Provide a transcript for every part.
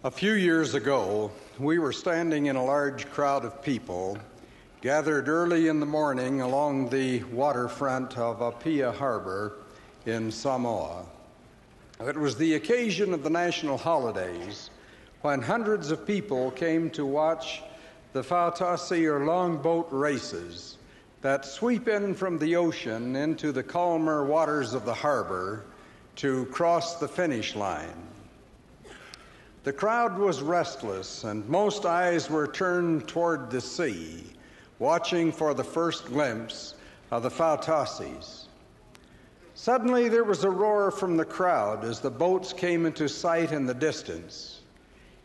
A few years ago, we were standing in a large crowd of people gathered early in the morning along the waterfront of Apia Harbor in Samoa. It was the occasion of the national holidays when hundreds of people came to watch the fautasi or longboat races that sweep in from the ocean into the calmer waters of the harbor to cross the finish line. The crowd was restless, and most eyes were turned toward the sea, watching for the first glimpse of the fautasis. Suddenly there was a roar from the crowd as the boats came into sight in the distance.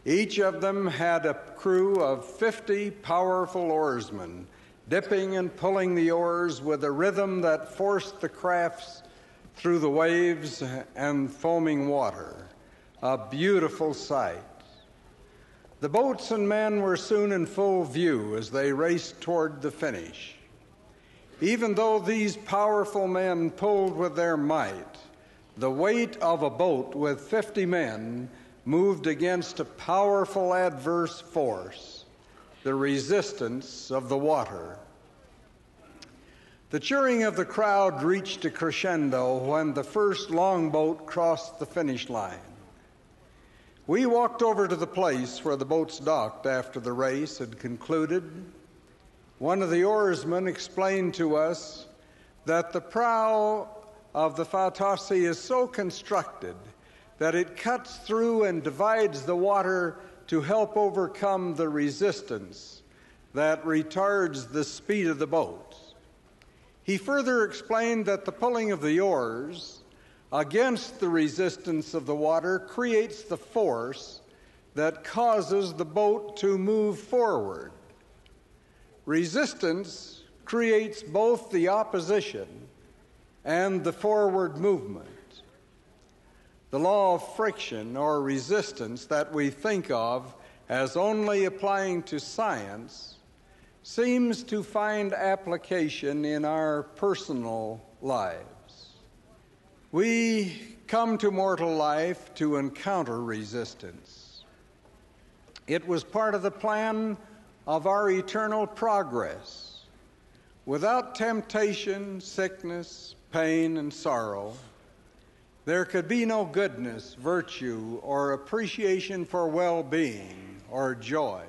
Each of them had a crew of 50 powerful oarsmen, dipping and pulling the oars with a rhythm that forced the crafts through the waves and foaming water. A beautiful sight. The boats and men were soon in full view as they raced toward the finish. Even though these powerful men pulled with their might, the weight of a boat with 50 men moved against a powerful adverse force, the resistance of the water. The cheering of the crowd reached a crescendo when the first longboat crossed the finish line. We walked over to the place where the boats docked after the race had concluded. One of the oarsmen explained to us that the prow of the fautasi is so constructed that it cuts through and divides the water to help overcome the resistance that retards the speed of the boats. He further explained that the pulling of the oars against the resistance of the water creates the force that causes the boat to move forward. Resistance creates both the opposition and the forward movement. The law of friction or resistance that we think of as only applying to science seems to find application in our personal lives. We come to mortal life to encounter resistance. It was part of the plan of our eternal progress. Without temptation, sickness, pain, and sorrow, there could be no goodness, virtue, or appreciation for well-being or joy.